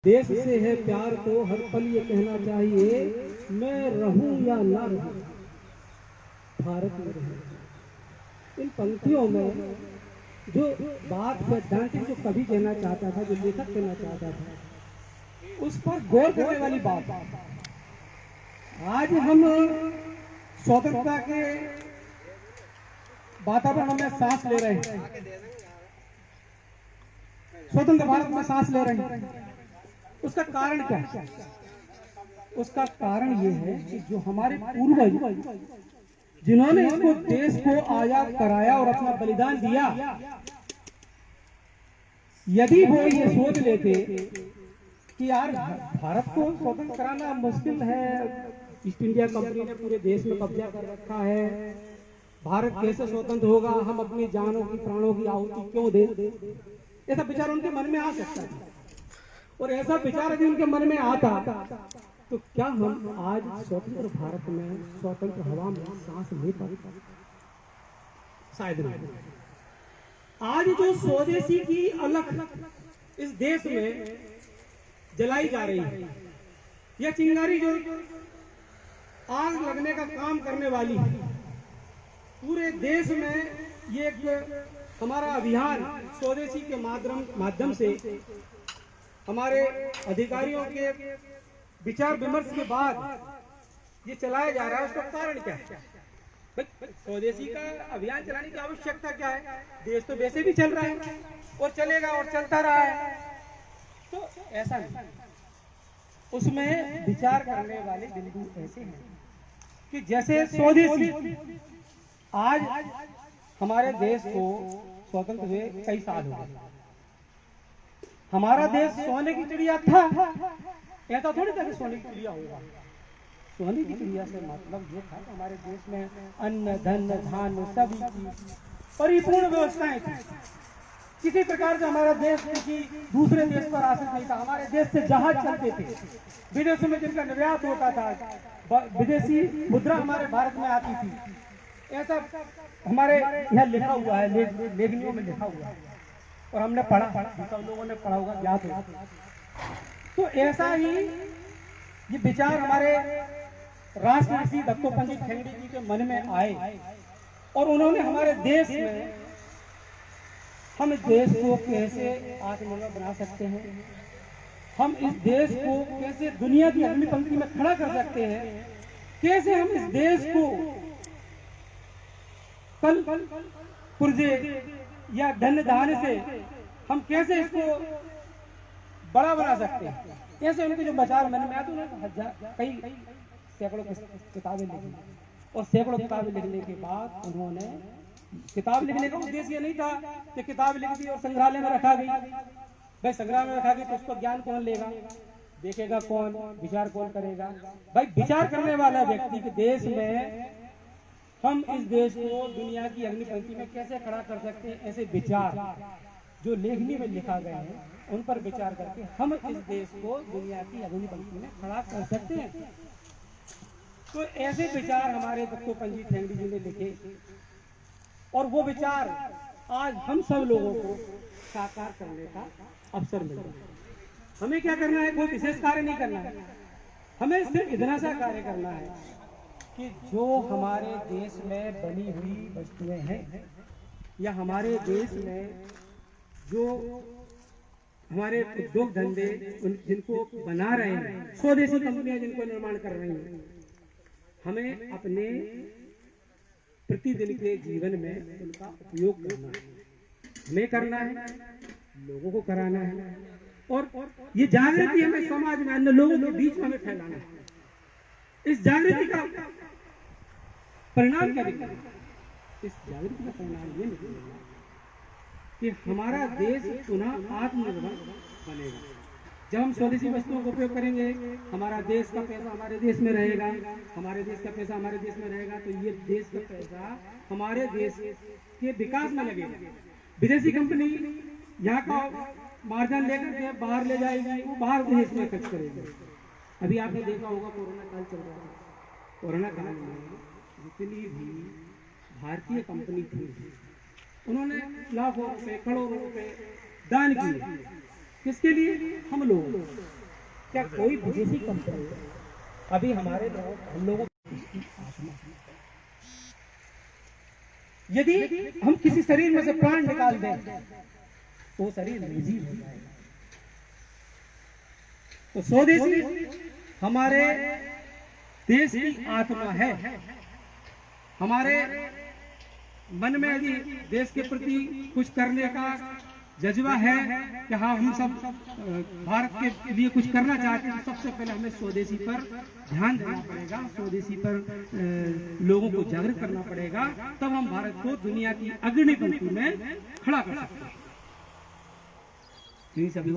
देश से है प्यार तो हर पल ये कहना चाहिए, मैं रहूं या ना रहूं, भारत में रहूं। इन पंक्तियों में जो बात सैद्धांतिक जो कवि कहना चाहता था, जो लेखक कहना चाहता था, उस पर गौर करने वाली बात। आज हम स्वतंत्रता के वातावरण में सांस ले रहे हैं, स्वतंत्र भारत में सांस ले रहे हैं। उसका कारण क्या है? उसका कारण ये है कि जो हमारे पूर्वज जिन्होंने इसको देश को आजाद कराया और अपना बलिदान दिया, यदि वो ये सोच लेते कि यार भारत को स्वतंत्र कराना मुश्किल है, ईस्ट इंडिया कंपनी ने पूरे देश में कब्जा कर रखा है, भारत कैसे स्वतंत्र होगा, हम अपनी जानों की प्राणों की आहुति क्यों दें, ऐसा विचार उनके मन में आ सकता है। और ऐसा विचार यदि उनके मन में आता तो क्या हम आज स्वतंत्र भारत में स्वतंत्र हवा में सांस ले पाते? शायद नहीं। आज जो स्वदेशी की अलख इस देश में जलाई जा रही है, यह चिंगारी जो आग लगने का काम करने वाली है, पूरे देश में ये एक हमारा अभियान स्वदेशी के माध्यम से हमारे अधिकारियों के विचार विमर्श के बाद ये चलाया जा रहा है। उसका कारण क्या है? स्वदेशी का अभियान चलाने की आवश्यकता क्या है? देश तो वैसे भी चल रहा है और चलेगा और चलता रहा है, तो ऐसा नहीं। उसमें विचार करने वाले बिंदु ऐसे हैं कि जैसे स्वदेशी, आज हमारे देश को स्वतंत्र हुए कई साल हो गए। हमारा देश सोने की चिड़िया था, ऐसा थोड़ी था कि सोने की चिड़िया होगा। सोने की चिड़िया से मतलब ये था कि हमारे देश में अन्न धन धान सभी की परिपूर्ण व्यवस्थाएं थी। किसी प्रकार से हमारा देश किसी दूसरे देश पर आश्रित नहीं था। हमारे देश से जहाज चलते थे, विदेशों में जिनका निर्यात होता था, विदेशी मुद्रा हमारे भारत में आती थी। ऐसा हमारे यहाँ लिखा हुआ है, लेखनियों में लिखा हुआ है और हमने पढ़ा, सब लोगों ने पढ़ा होगा, याद होगा। तो ऐसा ही ये विचार हमारे राष्ट्रऋषि दत्तोपंत ठेंगड़ी जी के मन में आए और उन्होंने हमारे देश में, हम इस देश को कैसे आत्मनिर्भर बना सकते हैं, हम इस देश को कैसे दुनिया की अग्नि पंक्ति में खड़ा कर सकते हैं, कैसे हम इस देश को कल पुर्जे या धन धान से हम कैसे इसको बड़ा बना सकते हैं। ऐसे उनके जो विचार मन में आते हैं, कई सैकड़ों किताबें लिखी और सैकड़ों किताबें लिखने के बाद उन्होंने, किताब लिखने का उद्देश्य ये नहीं था कि किताब लिख दी और संग्रहालय में रखा गई। भाई संग्रहालय में रखा गई तो उसको ज्ञान कौन लेगा, देखेगा कौन, विचार कौन करेगा? भाई विचार करने वाला व्यक्ति के देश में हम इस देश को दुनिया की अग्नि पंक्ति में कैसे खड़ा कर सकते हैं, ऐसे विचार जो लेखनी में लिखा गए हैं उन पर विचार करके हम इस देश को दुनिया की अग्नि पंक्ति में खड़ा कर सकते हैं। तो ऐसे विचार हमारे दत्तोपंत ठेंगड़ी जी ने लिखे और वो विचार आज हम सब लोगों को साकार करने का अवसर मिल रहा है। हमें क्या करना है? कोई विशेष कार्य नहीं करना है, हमें सिर्फ इतना सा कार्य करना है कि जो हमारे देश में बनी हुई वस्तुएं हैं या हमारे देश में जो हमारे उद्योग धंधे जिनको बना रहे हैं, स्वदेशी कंपनियां जिनको निर्माण कर रही हैं, हमें अपने प्रतिदिन के जीवन में उनका उपयोग करना है। हमें करना है, लोगों को कराना है और ये जागृति हमें समाज में अन्य लोगों के बीच में हमें फैलाना है। इस जागृति का परिणाम क्या निकलेगा? इस जागृति का परिणाम ये निकलेगा कि हमारा देश पुनः आत्मनिर्भर बनेगा। जब हम स्वदेशी वस्तुओं का उपयोग करेंगे, हमारा देश का पैसा हमारे देश में रहेगा, हमारे देश का पैसा हमारे देश में रहेगा, तो ये देश का पैसा हमारे देश के विकास में लगेगा। विदेशी कंपनी यहाँ का मार्जिन लेकर के बाहर ले जाएगी, वो बाहर देश में खर्च करेगी। अभी आपने देखा होगा कोरोना काल चल रहा है, कोरोना काल में जितनी भी भारतीय कंपनी थी उन्होंने लाखों रुपए करोड़ों रुपए दान किए किसके लिए? हम लोग। क्या कोई विदेशी कंपनी अभी हमारे हम लोगों यदि हम किसी शरीर में से प्राण निकाल दें तो शरीर निर्जीव हो जाएगा। तो स्वदेशी हमारे देश की आत्मा है। हमारे मन में यदि देश के प्रति कुछ करने का जज्बा है कि हाँ हम सब भारत के लिए कुछ करना चाहते हैं, तो सबसे पहले हमें स्वदेशी पर ध्यान देना पड़ेगा, स्वदेशी पर लोगों को जागरूक करना पड़ेगा, तब हम भारत को दुनिया की अग्रणी पंक्ति में खड़ा कर सकते हैं। सभी